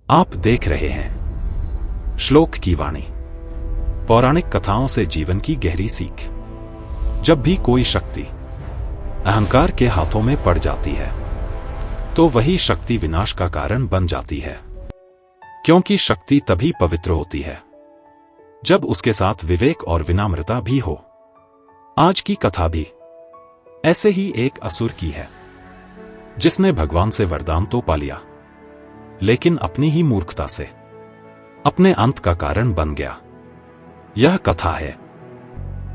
आप देख रहे हैं श्लोक की वाणी, पौराणिक कथाओं से जीवन की गहरी सीख। जब भी कोई शक्ति अहंकार के हाथों में पड़ जाती है तो वही शक्ति विनाश का कारण बन जाती है, क्योंकि शक्ति तभी पवित्र होती है जब उसके साथ विवेक और विनम्रता भी हो। आज की कथा भी ऐसे ही एक असुर की है जिसने भगवान से वरदान तो पा लिया, लेकिन अपनी ही मूर्खता से अपने अंत का कारण बन गया। यह कथा है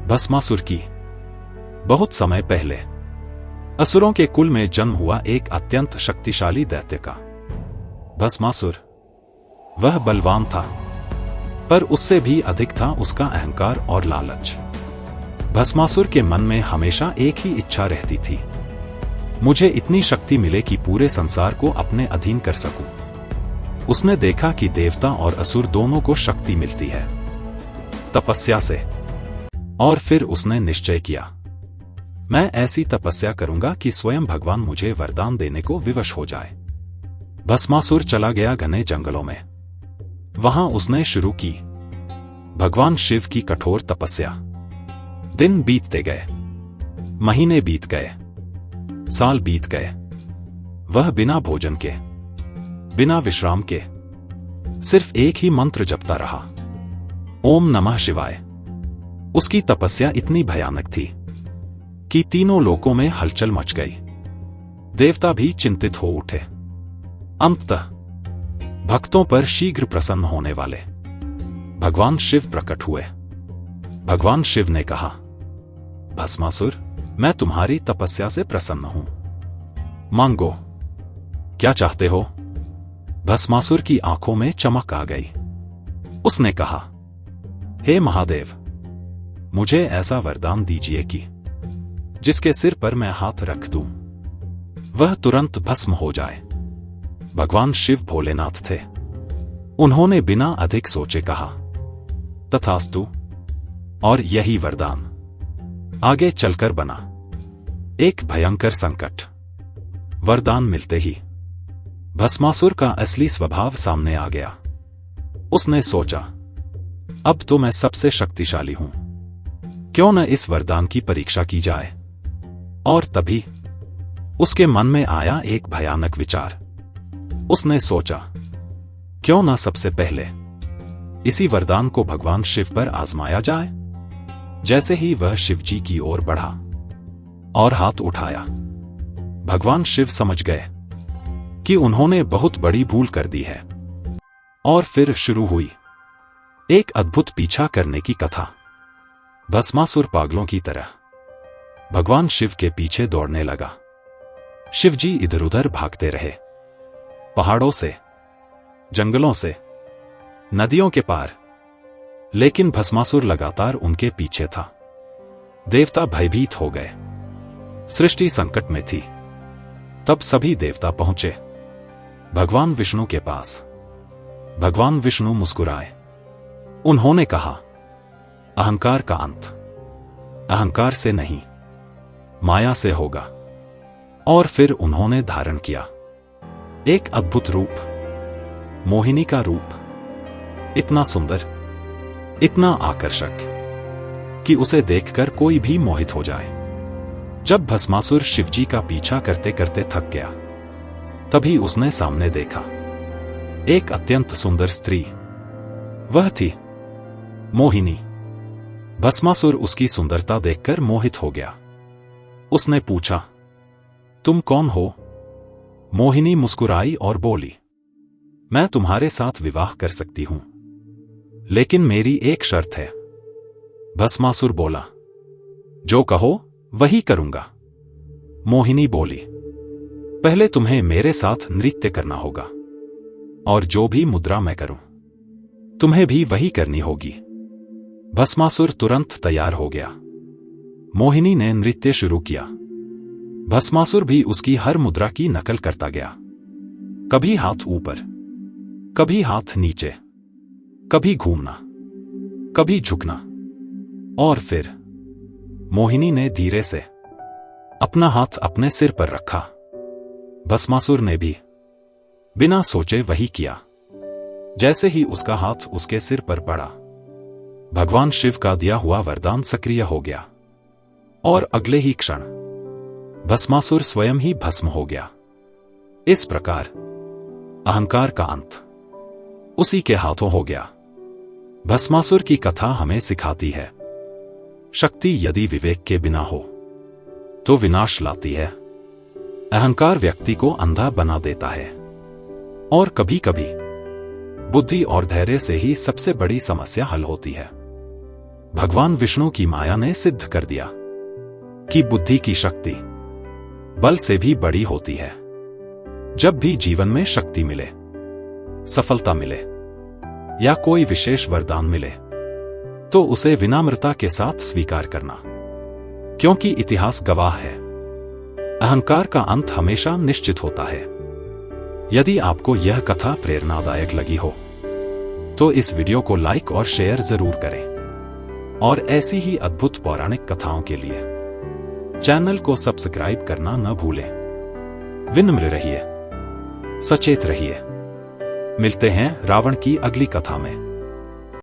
भस्मासुर की। बहुत समय पहले असुरों के कुल में जन्म हुआ एक अत्यंत शक्तिशाली दैत्य का भस्मासुर। वह बलवान था, पर उससे भी अधिक था उसका अहंकार और लालच। भस्मासुर के मन में हमेशा एक ही इच्छा रहती थी, मुझे इतनी शक्ति मिले कि पूरे संसार को अपने अधीन कर सकूं। उसने देखा कि देवता और असुर दोनों को शक्ति मिलती है तपस्या से, और फिर उसने निश्चय किया, मैं ऐसी तपस्या करूंगा कि स्वयं भगवान मुझे वरदान देने को विवश हो जाए। भस्मासुर चला गया घने जंगलों में। वहां उसने शुरू की भगवान शिव की कठोर तपस्या। दिन बीतते गए, महीने बीत गए, साल बीत गए। वह बिना भोजन के, बिना विश्राम के सिर्फ एक ही मंत्र जपता रहा, ओम नमः शिवाय। उसकी तपस्या इतनी भयानक थी कि तीनों लोकों में हलचल मच गई। देवता भी चिंतित हो उठे। अंततः भक्तों पर शीघ्र प्रसन्न होने वाले भगवान शिव प्रकट हुए। भगवान शिव ने कहा, भस्मासुर, मैं तुम्हारी तपस्या से प्रसन्न हूं, मांगो, क्या चाहते हो? भस्मासुर की आंखों में चमक आ गई। उसने कहा, हे महादेव, मुझे ऐसा वरदान दीजिए कि जिसके सिर पर मैं हाथ रख दूं वह तुरंत भस्म हो जाए। भगवान शिव भोलेनाथ थे। उन्होंने बिना अधिक सोचे कहा, तथास्तु। और यही वरदान आगे चलकर बना एक भयंकर संकट। वरदान मिलते ही भस्मासुर का असली स्वभाव सामने आ गया। उसने सोचा, अब तो मैं सबसे शक्तिशाली हूं, क्यों न इस वरदान की परीक्षा की जाए। और तभी उसके मन में आया एक भयानक विचार। उसने सोचा, क्यों न सबसे पहले इसी वरदान को भगवान शिव पर आजमाया जाए। जैसे ही वह शिवजी की ओर बढ़ा और हाथ उठाया, भगवान शिव समझ गए कि उन्होंने बहुत बड़ी भूल कर दी है। और फिर शुरू हुई एक अद्भुत पीछा करने की कथा। भस्मासुर पागलों की तरह भगवान शिव के पीछे दौड़ने लगा। शिवजी इधर उधर भागते रहे, पहाड़ों से, जंगलों से, नदियों के पार, लेकिन भस्मासुर लगातार उनके पीछे था। देवता भयभीत हो गए, सृष्टि संकट में थी। तब सभी देवता पहुंचे भगवान विष्णु के पास। भगवान विष्णु मुस्कुराए। उन्होंने कहा, अहंकार का अंत अहंकार से नहीं, माया से होगा। और फिर उन्होंने धारण किया एक अद्भुत रूप, मोहिनी का रूप, इतना सुंदर, इतना आकर्षक कि उसे देखकर कोई भी मोहित हो जाए। जब भस्मासुर शिवजी का पीछा करते करते थक गया, तभी उसने सामने देखा एक अत्यंत सुंदर स्त्री। वह थी मोहिनी। भस्मासुर उसकी सुंदरता देखकर मोहित हो गया। उसने पूछा, तुम कौन हो? मोहिनी मुस्कुराई और बोली, मैं तुम्हारे साथ विवाह कर सकती हूं, लेकिन मेरी एक शर्त है। भस्मासुर बोला, जो कहो वही करूंगा। मोहिनी बोली, पहले तुम्हें मेरे साथ नृत्य करना होगा, और जो भी मुद्रा मैं करूं तुम्हें भी वही करनी होगी। भस्मासुर तुरंत तैयार हो गया। मोहिनी ने नृत्य शुरू किया। भस्मासुर भी उसकी हर मुद्रा की नकल करता गया। कभी हाथ ऊपर, कभी हाथ नीचे, कभी घूमना, कभी झुकना। और फिर मोहिनी ने धीरे से अपना हाथ अपने सिर पर रखा। भस्मासुर ने भी बिना सोचे वही किया। जैसे ही उसका हाथ उसके सिर पर पड़ा, भगवान शिव का दिया हुआ वरदान सक्रिय हो गया और अगले ही क्षण भस्मासुर स्वयं ही भस्म हो गया। इस प्रकार अहंकार का अंत उसी के हाथों हो गया। भस्मासुर की कथा हमें सिखाती है, शक्ति यदि विवेक के बिना हो तो विनाश लाती है। अहंकार व्यक्ति को अंधा बना देता है और कभी कभी बुद्धि और धैर्य से ही सबसे बड़ी समस्या हल होती है। भगवान विष्णु की माया ने सिद्ध कर दिया कि बुद्धि की शक्ति बल से भी बड़ी होती है। जब भी जीवन में शक्ति मिले, सफलता मिले या कोई विशेष वरदान मिले तो उसे विनम्रता के साथ स्वीकार करना, क्योंकि इतिहास गवाह है, अहंकार का अंत हमेशा निश्चित होता है। यदि आपको यह कथा प्रेरणादायक लगी हो तो इस वीडियो को लाइक और शेयर जरूर करें और ऐसी ही अद्भुत पौराणिक कथाओं के लिए चैनल को सब्सक्राइब करना न भूलें। विनम्र रहिए, सचेत रहिए। मिलते हैं रावण की अगली कथा में।